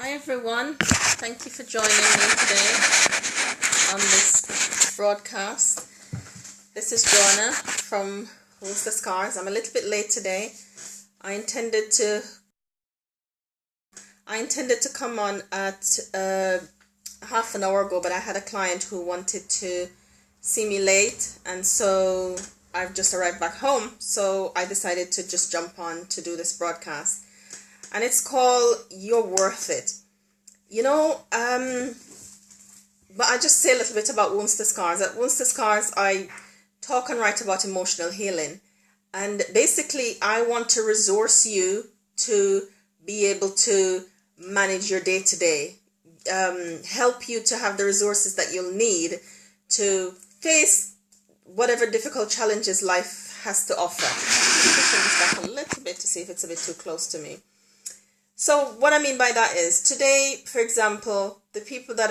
Hi everyone, thank you for joining me today on this broadcast. This is Joanna from Who's the Scars. I'm a little bit late today. I intended to come on at half an hour ago, but I had a client who wanted to see me late, and so I've just arrived back home, so I decided to just jump on to do this broadcast. And it's called You're Worth It. But I just say a little bit about Wounds to Scars. At Wounds to Scars, I talk and write about emotional healing. And basically, I want to resource you to be able to manage your day-to-day. Help you to have the resources that you'll need to face whatever difficult challenges life has to offer. I'm pushing this back a little bit to see if it's a bit too close to me. So what I mean by that is, today, for example, the people that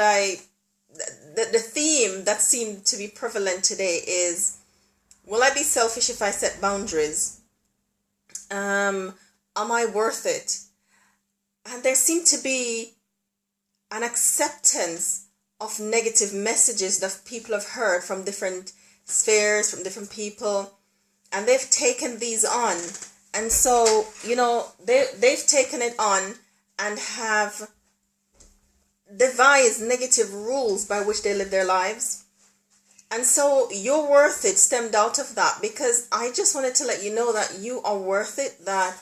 the theme that seemed to be prevalent today is, will I be selfish if I set boundaries? Am I worth it? And there seemed to be an acceptance of negative messages that people have heard from different spheres, from different people, and they've taken these on. And so, they've taken it on and have devised negative rules by which they live their lives. And so You're Worth It stemmed out of that, because I just wanted to let you know that you are worth it, that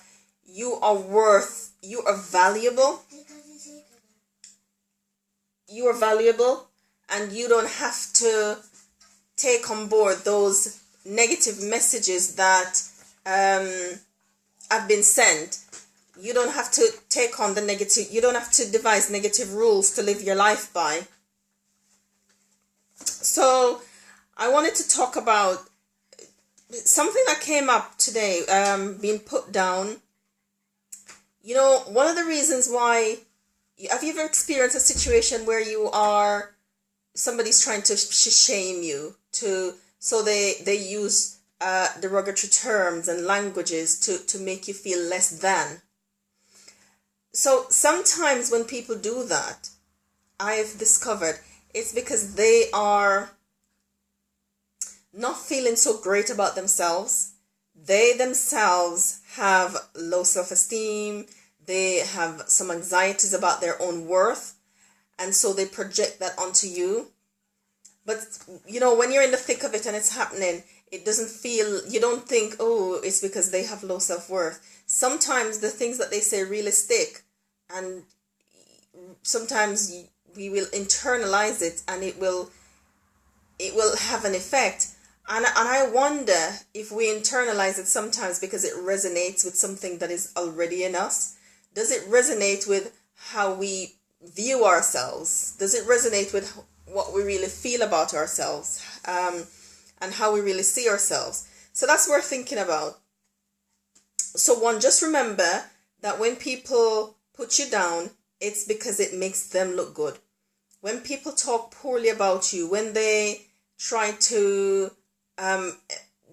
you are valuable. You are valuable, and you don't have to take on board those negative messages that have been sent. You don't have to take on the negative, you don't have to devise negative rules to live your life by. So I wanted to talk about something that came up today, being put down. One of the reasons why, have you ever experienced a situation where somebody's trying to shame you, so they use derogatory terms and languages to make you feel less than? So sometimes when people do that, I've discovered it's because they are not feeling so great about themselves. They themselves have low self-esteem. They have some anxieties about their own worth, and so they project that onto you. But when you're in the thick of it and it's happening, it doesn't feel, you don't think, oh, it's because they have low self-worth. Sometimes the things that they say really stick, and sometimes we will internalize it, and it will have an effect. And I wonder if we internalize it sometimes because it resonates with something that is already in us. Does it resonate with how we view ourselves? Does it resonate with what we really feel about ourselves, and how we really see ourselves? So that's worth thinking about. So just remember that when people put you down, it's because it makes them look good. When people talk poorly about you, when they try to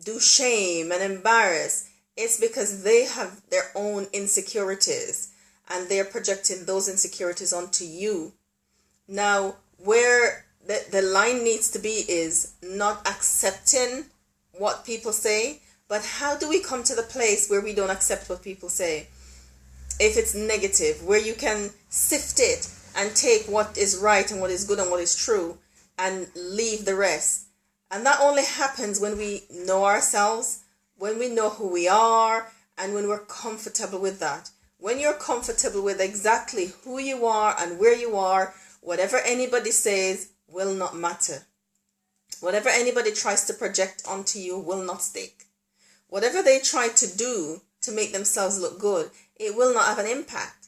do shame and embarrass, it's because they have their own insecurities, and they're projecting those insecurities onto you. Now, where the line needs to be is not accepting what people say, but how do we come to the place where we don't accept what people say? If it's negative, where you can sift it and take what is right and what is good and what is true and leave the rest. And that only happens when we know ourselves, when we know who we are, and when we're comfortable with that. When you're comfortable with exactly who you are and where you are, whatever anybody says will not matter. Whatever anybody tries to project onto you will not stick. Whatever they try to do to make themselves look good, it will not have an impact,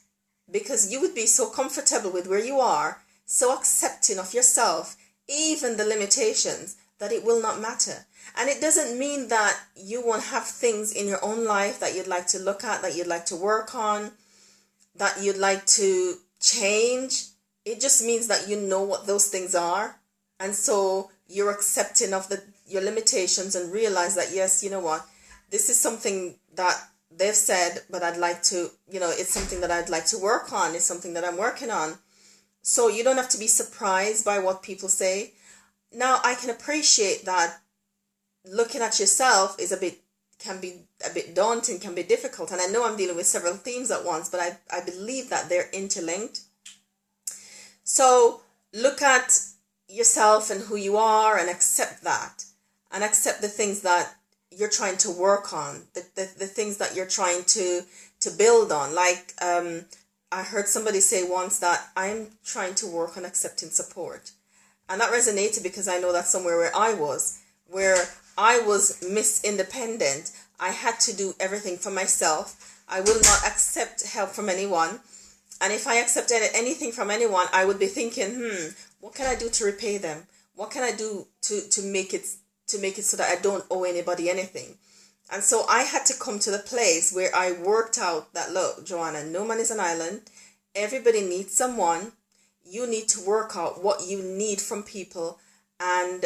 because you would be so comfortable with where you are, so accepting of yourself, even the limitations, that it will not matter. And it doesn't mean that you won't have things in your own life that you'd like to look at, that you'd like to work on, that you'd like to change. It just means that you know what those things are, and so you're accepting of your limitations and realize that, yes, you know what, this is something that they've said, but I'd like to, it's something that I'd like to work on. It's something that I'm working on. So you don't have to be surprised by what people say. Now, I can appreciate that looking at yourself can be a bit daunting, can be difficult. And I know I'm dealing with several themes at once, but I believe that they're interlinked. So look at yourself and who you are and accept that. And accept the things that you're trying to work on, the things that you're trying to build on. Like I heard somebody say once that I'm trying to work on accepting support. And that resonated because I know that's somewhere where I was Miss Independent. I had to do everything for myself. I will not accept help from anyone. And if I accepted anything from anyone, I would be thinking, what can I do to repay them? What can I do to make it so that I don't owe anybody anything? And so I had to come to the place where I worked out that, look, Joanna, no man is an island. Everybody needs someone. You need to work out what you need from people and,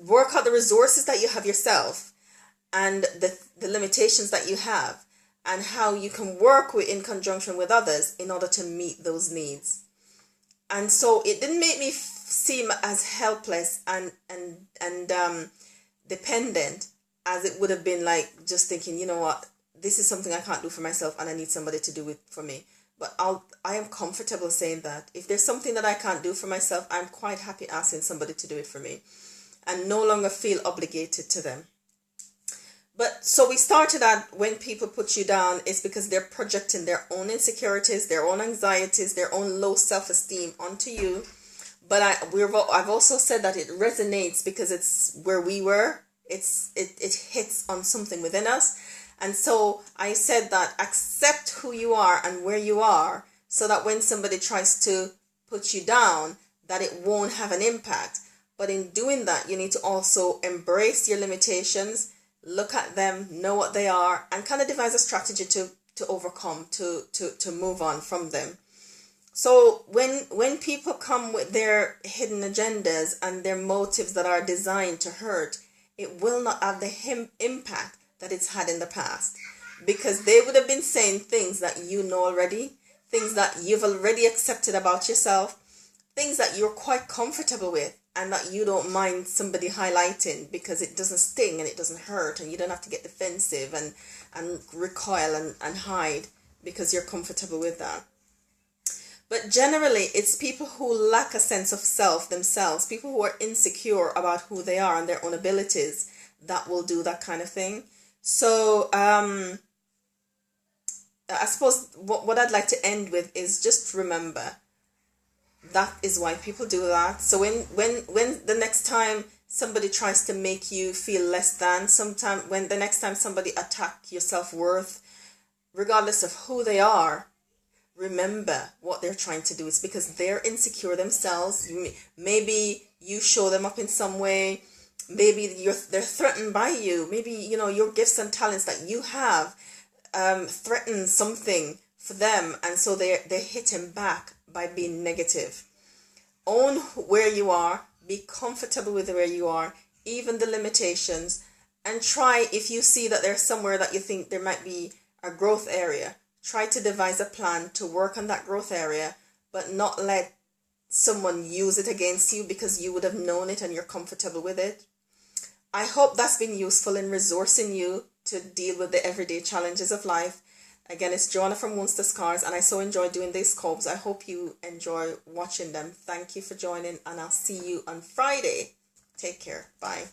work out the resources that you have yourself and the limitations that you have and how you can work in conjunction with others in order to meet those needs. And so it didn't make me seem as helpless and dependent as it would have been like just thinking, you know what, this is something I can't do for myself and I need somebody to do it for me. But I am comfortable saying that if there's something that I can't do for myself, I'm quite happy asking somebody to do it for me and no longer feel obligated to them. But so we started at when people put you down, it's because they're projecting their own insecurities, their own anxieties, their own low self-esteem onto you. But I've also said that it resonates because it's where we were. It hits on something within us. And so I said that accept who you are and where you are so that when somebody tries to put you down, that it won't have an impact. But in doing that, you need to also embrace your limitations, look at them, know what they are, and kind of devise a strategy to overcome, to move on from them. So when people come with their hidden agendas and their motives that are designed to hurt, it will not have the impact that it's had in the past, because they would have been saying things that you know already, things that you've already accepted about yourself, things that you're quite comfortable with and that you don't mind somebody highlighting because it doesn't sting and it doesn't hurt and you don't have to get defensive and recoil and hide because you're comfortable with that. But generally, it's people who lack a sense of self themselves, people who are insecure about who they are and their own abilities, that will do that kind of thing. So I suppose what I'd like to end with is just remember that is why people do that. So when the next time somebody tries to make you feel less than, when the next time somebody attack your self-worth, regardless of who they are, remember what they're trying to do. It's because they're insecure themselves. Maybe you show them up in some way. Maybe they're threatened by you. Maybe, your gifts and talents that you have threaten something for them. And so they're hitting back by being negative. Own where you are. Be comfortable with where you are, even the limitations. And try, if you see that there's somewhere that you think there might be a growth area, try to devise a plan to work on that growth area, but not let someone use it against you because you would have known it and you're comfortable with it. I hope that's been useful in resourcing you to deal with the everyday challenges of life. Again, it's Joanna from Wounds to Scars, and I so enjoy doing these sculpts. I hope you enjoy watching them. Thank you for joining, and I'll see you on Friday. Take care. Bye.